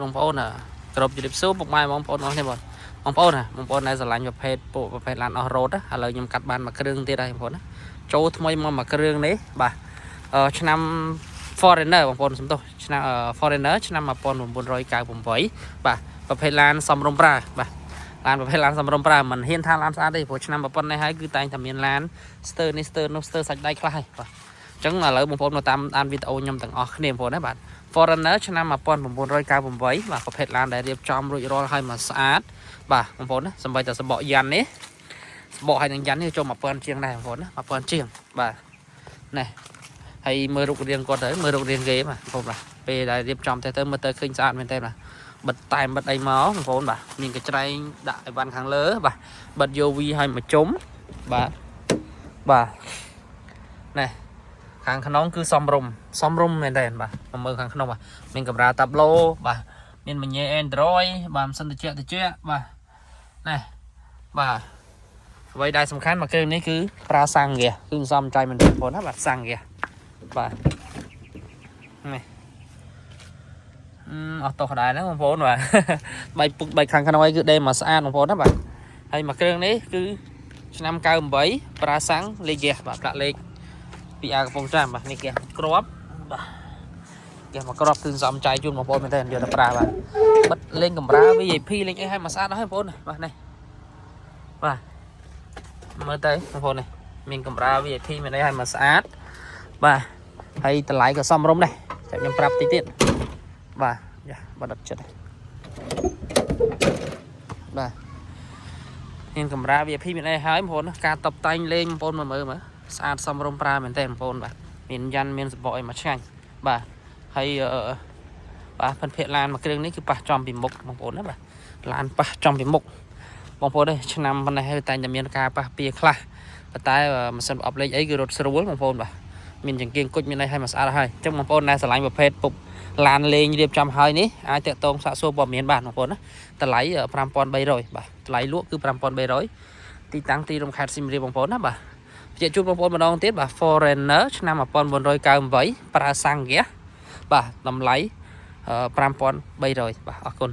បងប្អូនគ្រប់ជម្រាបសួរពុកម៉ែបងប្អូនអស់នេះបងប្អូនបងប្អូនដែលស្រឡាញ់ប្រភេទពួកប្រភេទឡានអស់រ៉ូតឥឡូវខ្ញុំកាត់បានមួយគ្រឿងទៀតហើយបងប្អូនណាចូលថ្មីមកមួយគ្រឿងនេះបាទឆ្នាំ Foreigner បងប្អូនសំទោសឆ្នាំ Foreigner ឆ្នាំ1998បាទប្រភេទឡានសំរុំប្រើបាទឡានប្រភេទឡានសំរុំប្រើមិនហ៊ានថាឡានស្អាតទេព្រោះឆ្នាំប៉ុណ្ណេះហើយគឺតែងតែមានឡានស្ទើរនេះស្ទើរនោះស្ទើរសាច់ដៃខ្លះហើយបាទអញ្ចឹងឥឡូវបងប្អូនមកតាមអានវីដេអូខ្ញុំទាំងអស់គ្នាបងប្អូនណាបាទ Foreigner ឆ្នាំ1998បាទប្រភេទឡានដែលរៀបចំរួចរាល់ហើយមកស្អាតបាទបងប្អូនណាសម្បីតែសបកយ៉ាន់នេះសបកហើយនឹងយ៉ាន់នេះចូល1000ជាងដែរបងប្អូនណា1000ជាងបាទនេះហើយមើលរូបរាងគាត់ទៅមើលរូបរាងគេបាទបងប្អូនបាទពេលដែលរៀបចំទៅមើលទៅឃើញស្អាតមែនទេបាទបិទតែបិទអីមកបងប្អូនបាទមានកញ្ច្រែងដាក់អីវ៉ាន់ខាងលើបាទបិទយកវីឲ្យមកជុំបាទនេះខាងក្នុងគឺសំរុំមែនទេបាទមកមើលខាងក្នុងបាទមានកាមេរ៉ាតាប់ឡូបាទមានមញ៉េ Android បាទមិនសិនតិចបាទនេះបាទអ្វីដែលសំខាន់មកគ្រឿងនេះគឺប្រើសាំងហ្គាគឺសំចៃមែនទេបងប្អូនណាបាទសាំងហ្គាបាទនេះអត់តោះដែរណាបងប្អូនបាទបែកពុកបែកខាងក្នុងឯងគឺដេមកស្អាតបងប្អូនណាបាទហើយមកគ្រឿងនេះគឺឆ្នាំ98ប្រើសាំងលេខហ្គាបាទដាក់លេខពីអាកំពង់ចាមបាទនេះហ្គាគ្រាប់បាទហ្គាមកគ្រាប់គឺសំចៃជូនបងប្អូនមែនទេយកទៅប្រើបាទបិទលេងកាមេរ៉ា VIP លេងអីឲ្យមកស្អាតដល់ហើយបងប្អូនបាទនេះបាទមើលទៅបងប្អូននេះមានកាមេរ៉ា VIP មានអីឲ្យមកស្អាតបាទហើយតម្លៃក៏សមរម្យដែរចាំខ្ញុំប្រាប់តិចទៀតបាទយ៉ាបាត់ដិតចិត្តបាទមានកាមេរ៉ា VIP មានអីហើយបងប្អូនណាការតុបតែងលេងបងប្អូនមើលស្អាតសមរម្យប្រើមែនទេបងប្អូនបាទមានយ៉ាន់មានសបកអីមកឆ្ងាញ់បាទហើយបាទផិនភាគឡានមួយគ្រឿងនេះគឺប៉ះចំពីមុខបងប្អូនណាបាទឡានប៉ះចំពីមុខបងប្អូននេះឆ្នាំប៉ុណ្ណេះតែងតែមានការប៉ះពៀខ្លះប៉ុន្តែម៉ាស៊ីនប្រអប់លេខអីគឺរត់ស្រួលបងប្អូនបាទមានចង្គៀងគុជមានអីឲ្យមកស្អាតហើយអញ្ចឹងបងប្អូនដែលស្រឡាញ់ប្រភេទពុកឡានលេងរៀបចំហើយនេះអាចតាក់ទងសាកសួរព័ត៌មានបានបងប្អូនណាតម្លៃ5300បាទតម្លៃលក់គឺ5300ទីតាំងទីរំខេត្តសៀមរាបបងប្អូនណាបាទជាជួបបងប្អូនម្ដងទៀតបាទ Foreigner ឆ្នាំ1998ប្រើសាំងហ្គាបាទតម្លៃ5300បាទអរគុណ